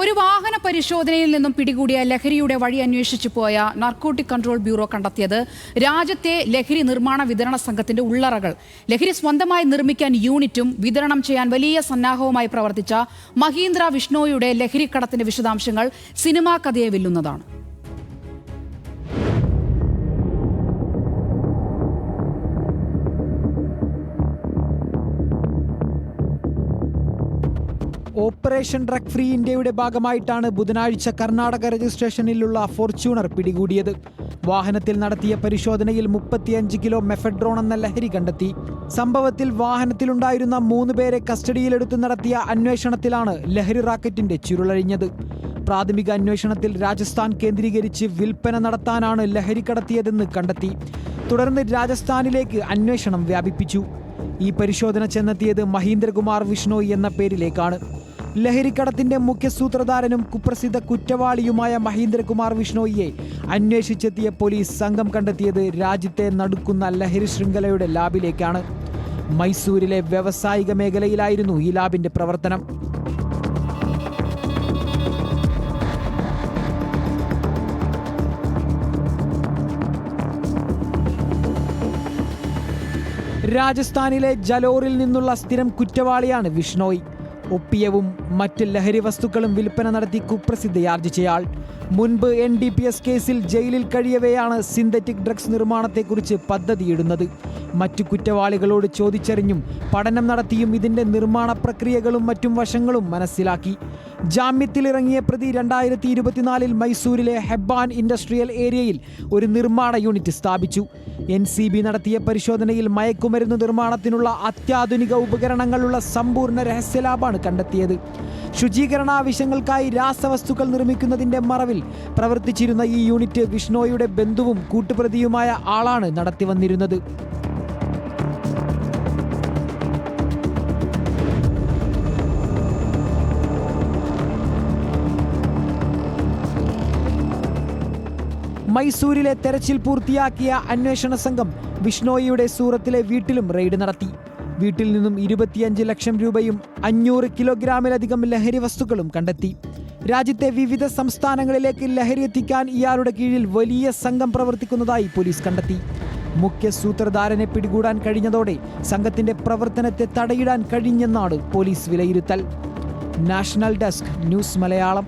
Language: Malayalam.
ഒരു വാഹന പരിശോധനയിൽ നിന്നും പിടികൂടിയ ലഹരിയുടെ വഴി അന്വേഷിച്ചു പോയ നാർക്കോട്ടിക് കൺട്രോൾ ബ്യൂറോ കണ്ടെത്തിയത് രാജ്യത്തെ ലഹരി നിർമ്മാണ വിതരണ സംഘത്തിന്റെ ഉള്ളറകൾ. ലഹരി സ്വന്തമായി നിർമ്മിക്കാൻ യൂണിറ്റും വിതരണം ചെയ്യാൻ വലിയ സന്നാഹവുമായി പ്രവർത്തിച്ച മഹീന്ദ്ര വിഷ്ണോയുടെ ലഹരിക്കടത്തിന്റെ വിശദാംശങ്ങൾ സിനിമാ കഥയെ വെല്ലുന്നതാണ്. ഓപ്പറേഷൻ ഡ്രഗ് ഫ്രീ ഇന്ത്യയുടെ ഭാഗമായിട്ടാണ് ബുധനാഴ്ച കർണാടക രജിസ്ട്രേഷനിലുള്ള ഫോർച്യൂണർ പിടികൂടിയത്. വാഹനത്തിൽ നടത്തിയ പരിശോധനയിൽ 35 കിലോ മെഫെഡ്രോൺ എന്ന ലഹരി കണ്ടെത്തി. സംഭവത്തിൽ വാഹനത്തിലുണ്ടായിരുന്ന 3 പേരെ കസ്റ്റഡിയിലെടുത്ത് നടത്തിയ അന്വേഷണത്തിലാണ് ലഹരി റാക്കറ്റിന്റെ ചുരുളഴിഞ്ഞത്. പ്രാഥമിക അന്വേഷണത്തിൽ രാജസ്ഥാൻ കേന്ദ്രീകരിച്ച് വിൽപ്പന നടത്താനാണ് ലഹരി കടത്തിയതെന്ന് കണ്ടെത്തി. തുടർന്ന് രാജസ്ഥാനിലേക്ക് അന്വേഷണം വ്യാപിപ്പിച്ചു. ഈ പരിശോധന ചെന്നെത്തിയത് മഹീന്ദ്രകുമാർ വിഷ്ണോയ് എന്ന പേരിലേക്കാണ്. ലഹരിക്കടത്തിന്റെ മുഖ്യ സൂത്രധാരനും കുപ്രസിദ്ധ കുറ്റവാളിയുമായ മഹീന്ദ്രകുമാർ വിഷ്ണോയിയെ അന്വേഷിച്ചെത്തിയ പോലീസ് സംഘം കണ്ടെത്തിയത് രാജ്യത്തെ നടുക്കുന്ന ലഹരി ശൃംഖലയുടെ ലാബിലേക്കാണ്. മൈസൂരിലെ വ്യാവസായിക മേഖലയിലായിരുന്നു ഈ ലാബിന്റെ പ്രവർത്തനം. രാജസ്ഥാനിലെ ജലോറിൽ നിന്നുള്ള സ്ഥിരം കുറ്റവാളിയാണ് വിഷ്ണോയ്. ഒപ്പിയവും മറ്റ് ലഹരി വസ്തുക്കളും വിൽപ്പന നടത്തി കുപ്രസിദ്ധയാർജിച്ചയാൾ. മുൻപ് NDPS കേസിൽ ജയിലിൽ കഴിയവെയാണ് സിന്തറ്റിക് ഡ്രഗ്സ് നിർമ്മാണത്തെക്കുറിച്ച് പദ്ധതിയിടുന്നത്. മറ്റു കുറ്റവാളികളോട് ചോദിച്ചറിഞ്ഞും പഠനം നടത്തിയും ഇതിന്റെ നിർമ്മാണ പ്രക്രിയകളും മറ്റും വശങ്ങളും മനസ്സിലാക്കി. ജാമ്യത്തിലിറങ്ങിയ പ്രതി 2024 മൈസൂരിലെ ഹെബ്ബാൻ ഇൻഡസ്ട്രിയൽ ഏരിയയിൽ ഒരു നിർമ്മാണ യൂണിറ്റ് സ്ഥാപിച്ചു. NCB നടത്തിയ പരിശോധനയിൽ മയക്കുമരുന്ന് നിർമ്മാണത്തിനുള്ള അത്യാധുനിക ഉപകരണങ്ങളുള്ള സമ്പൂർണ്ണ രഹസ്യലാബാണ് കണ്ടെത്തിയത്. ശുചീകരണ ആവശ്യങ്ങൾക്കായി രാസവസ്തുക്കൾ നിർമ്മിക്കുന്നതിന്റെ മറവിൽ പ്രവർത്തിച്ചിരുന്ന ഈ യൂണിറ്റ് വിഷ്ണോയുടെ ബന്ധുവും കൂട്ടുപ്രതിയുമായ ആളാണ് നടത്തിവന്നിരുന്നത്. മൈസൂരിലെ തെരച്ചിൽ പൂർത്തിയാക്കിയ അന്വേഷണ സംഘം വിഷ്ണോയിയുടെ സൂറത്തിലെ വീട്ടിലും റെയ്ഡ് നടത്തി. വീട്ടിൽ നിന്നും 25 ലക്ഷം രൂപയും 500 കിലോഗ്രാമിലധികം ലഹരി വസ്തുക്കളും കണ്ടെത്തി. രാജ്യത്തെ വിവിധ സംസ്ഥാനങ്ങളിലേക്ക് ലഹരി എത്തിക്കാൻ ഇയാളുടെ കീഴിൽ വലിയ സംഘം പ്രവർത്തിക്കുന്നതായി പോലീസ് കണ്ടെത്തി. മുഖ്യ സൂത്രധാരനെ പിടികൂടാൻ കഴിഞ്ഞതോടെ സംഘത്തിന്റെ പ്രവർത്തനത്തെ തടയിടാൻ കഴിഞ്ഞെന്നാണ് പോലീസ് വിലയിരുത്തൽ. National desk news Malayalam.